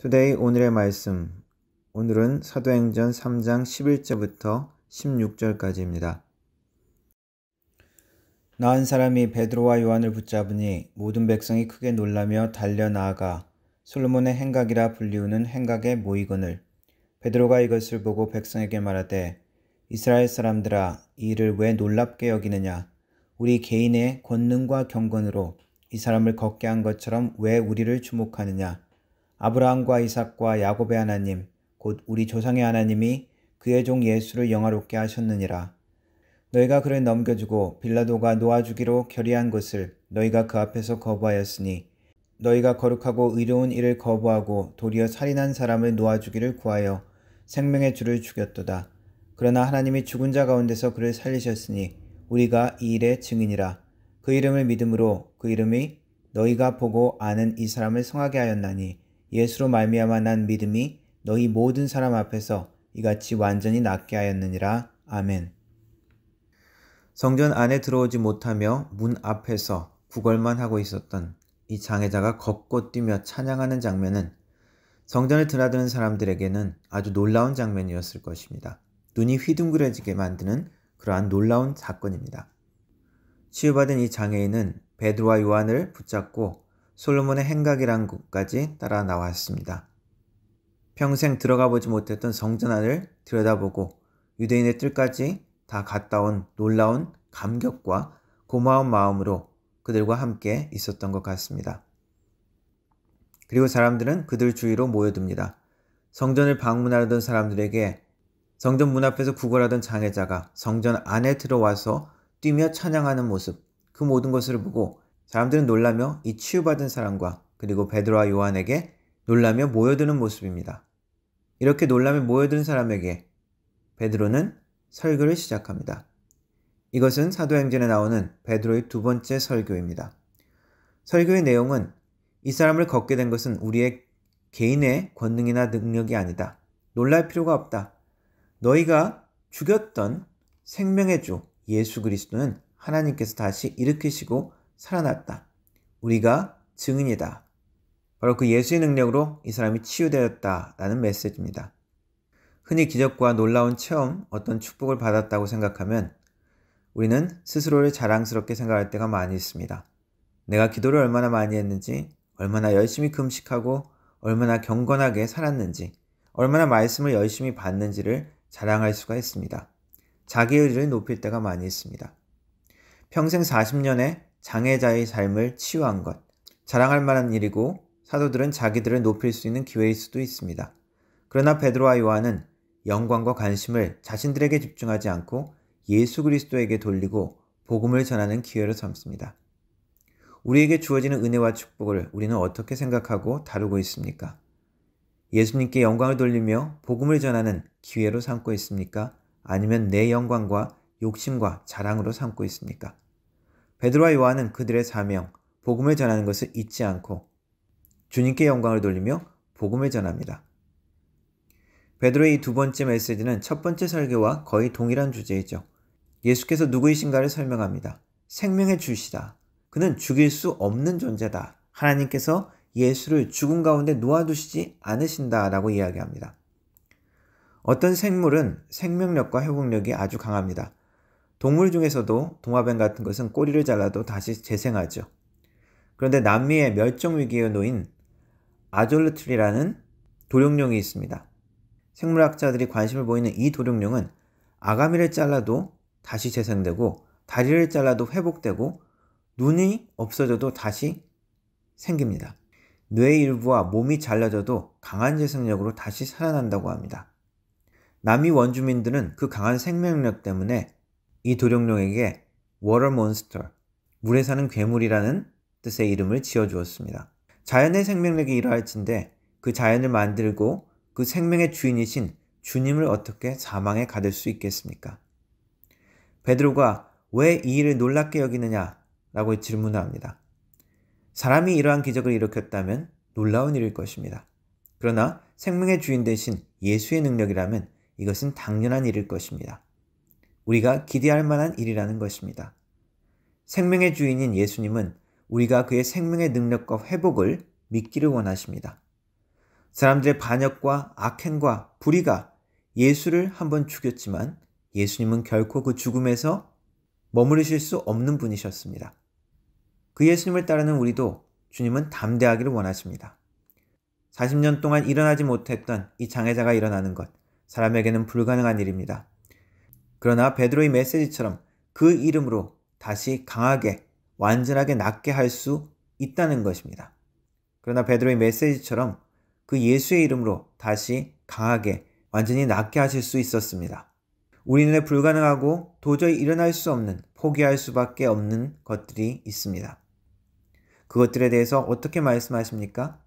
투데이 오늘의 말씀. 오늘은 사도행전 3장 11절부터 16절까지입니다. 나은 사람이 베드로와 요한을 붙잡으니 모든 백성이 크게 놀라며 달려 나아가 솔로몬의 행각이라 불리우는 행각에 모이거늘 베드로가 이것을 보고 백성에게 말하되 이스라엘 사람들아 이 일을 왜 놀랍게 여기느냐 우리 개인의 권능과 경건으로 이 사람을 걷게 한 것처럼 왜 우리를 주목하느냐 아브라함과 이삭과 야곱의 하나님 곧 우리 조상의 하나님이 그의 종 예수를 영화롭게 하셨느니라. 너희가 그를 넘겨주고 빌라도가 놓아주기로 결의한 것을 너희가 그 앞에서 거부하였으니 너희가 거룩하고 의로운 일을 거부하고 도리어 살인한 사람을 놓아주기를 구하여 생명의 주를 죽였도다. 그러나 하나님이 죽은 자 가운데서 그를 살리셨으니 우리가 이 일의 증인이라. 그 이름을 믿음으로 그 이름이 너희가 보고 아는 이 사람을 성하게 하였나니 예수로 말미암아 난 믿음이 너희 모든 사람 앞에서 이같이 완전히 낫게 하였느니라. 아멘. 성전 안에 들어오지 못하며 문 앞에서 구걸만 하고 있었던 이 장애자가 걷고 뛰며 찬양하는 장면은 성전을 드나드는 사람들에게는 아주 놀라운 장면이었을 것입니다. 눈이 휘둥그레지게 만드는 그러한 놀라운 사건입니다. 치유받은 이 장애인은 베드로와 요한을 붙잡고 솔로몬의 행각이란 곳까지 따라 나왔습니다. 평생 들어가 보지 못했던 성전 안을 들여다보고 유대인의 뜰까지 다 갔다 온 놀라운 감격과 고마운 마음으로 그들과 함께 있었던 것 같습니다. 그리고 사람들은 그들 주위로 모여듭니다. 성전을 방문하던 사람들에게 성전 문 앞에서 구걸하던 장애자가 성전 안에 들어와서 뛰며 찬양하는 모습, 그 모든 것을 보고 사람들은 놀라며 이 치유받은 사람과 그리고 베드로와 요한에게 놀라며 모여드는 모습입니다. 이렇게 놀라며 모여드는 사람에게 베드로는 설교를 시작합니다. 이것은 사도행전에 나오는 베드로의 두 번째 설교입니다. 설교의 내용은 이 사람을 걷게 된 것은 우리의 개인의 권능이나 능력이 아니다. 놀랄 필요가 없다. 너희가 죽였던 생명의 주 예수 그리스도는 하나님께서 다시 일으키시고 살아났다. 우리가 증인이다. 바로 그 예수의 능력으로 이 사람이 치유되었다라는 메시지입니다. 흔히 기적과 놀라운 체험, 어떤 축복을 받았다고 생각하면 우리는 스스로를 자랑스럽게 생각할 때가 많이 있습니다. 내가 기도를 얼마나 많이 했는지, 얼마나 열심히 금식하고 얼마나 경건하게 살았는지, 얼마나 말씀을 열심히 받는지를 자랑할 수가 있습니다. 자기 의지를 높일 때가 많이 있습니다. 평생 40년의 장애자의 삶을 치유한 것, 자랑할 만한 일이고 사도들은 자기들을 높일 수 있는 기회일 수도 있습니다. 그러나 베드로와 요한은 영광과 관심을 자신들에게 집중하지 않고 예수 그리스도에게 돌리고 복음을 전하는 기회로 삼습니다. 우리에게 주어지는 은혜와 축복을 우리는 어떻게 생각하고 다루고 있습니까? 예수님께 영광을 돌리며 복음을 전하는 기회로 삼고 있습니까? 아니면 내 영광과 욕심과 자랑으로 삼고 있습니까? 베드로와 요한은 그들의 사명, 복음을 전하는 것을 잊지 않고 주님께 영광을 돌리며 복음을 전합니다. 베드로의 이 두 번째 메시지는 첫 번째 설교와 거의 동일한 주제이죠. 예수께서 누구이신가를 설명합니다. 생명의 주시다. 그는 죽일 수 없는 존재다. 하나님께서 예수를 죽음 가운데 놓아두시지 않으신다라고 이야기합니다. 어떤 생물은 생명력과 회복력이 아주 강합니다. 동물 중에서도 도마뱀 같은 것은 꼬리를 잘라도 다시 재생하죠. 그런데 남미의 멸종위기에 놓인 아졸루트리라는 도룡뇽이 있습니다. 생물학자들이 관심을 보이는 이 도룡뇽은 아가미를 잘라도 다시 재생되고 다리를 잘라도 회복되고 눈이 없어져도 다시 생깁니다. 뇌의 일부와 몸이 잘라져도 강한 재생력으로 다시 살아난다고 합니다. 남미 원주민들은 그 강한 생명력 때문에 이 도룡뇽에게 워터 몬스터, 물에 사는 괴물이라는 뜻의 이름을 지어주었습니다. 자연의 생명력이 이러할진데 그 자연을 만들고 그 생명의 주인이신 주님을 어떻게 사망에 가둘 수 있겠습니까? 베드로가 왜 이 일을 놀랍게 여기느냐라고 질문을 합니다. 사람이 이러한 기적을 일으켰다면 놀라운 일일 것입니다. 그러나 생명의 주인 되신 예수의 능력이라면 이것은 당연한 일일 것입니다. 우리가 기대할 만한 일이라는 것입니다. 생명의 주인인 예수님은 우리가 그의 생명의 능력과 회복을 믿기를 원하십니다. 사람들의 반역과 악행과 불의가 예수를 한번 죽였지만 예수님은 결코 그 죽음에서 머무르실 수 없는 분이셨습니다. 그 예수님을 따르는 우리도 주님은 담대하기를 원하십니다. 40년 동안 일어나지 못했던 이 장애자가 일어나는 것, 사람에게는 불가능한 일입니다. 그러나 베드로의 메시지처럼 그 이름으로 다시 강하게, 완전하게 낫게 할 수 있다는 것입니다. 그러나 베드로의 메시지처럼 그 예수의 이름으로 다시 강하게, 완전히 낫게 하실 수 있었습니다. 우리 눈에 불가능하고 도저히 일어날 수 없는, 포기할 수밖에 없는 것들이 있습니다. 그것들에 대해서 어떻게 말씀하십니까?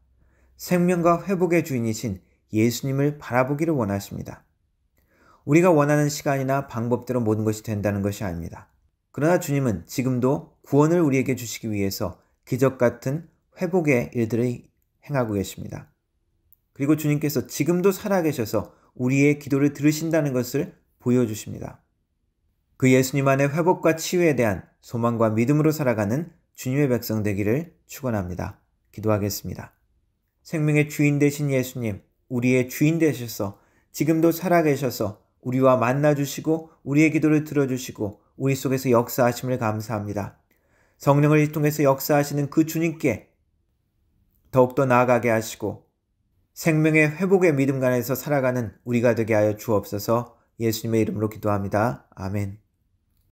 생명과 회복의 주인이신 예수님을 바라보기를 원하십니다. 우리가 원하는 시간이나 방법대로 모든 것이 된다는 것이 아닙니다. 그러나 주님은 지금도 구원을 우리에게 주시기 위해서 기적 같은 회복의 일들을 행하고 계십니다. 그리고 주님께서 지금도 살아계셔서 우리의 기도를 들으신다는 것을 보여주십니다. 그 예수님 안의 회복과 치유에 대한 소망과 믿음으로 살아가는 주님의 백성 되기를 축원합니다. 기도하겠습니다. 생명의 주인 되신 예수님, 우리의 주인 되셔서 지금도 살아계셔서 우리와 만나주시고 우리의 기도를 들어주시고 우리 속에서 역사하심을 감사합니다. 성령을 통해서 역사하시는 그 주님께 더욱더 나아가게 하시고 생명의 회복의 믿음 안에서 살아가는 우리가 되게 하여 주옵소서. 예수님의 이름으로 기도합니다. 아멘.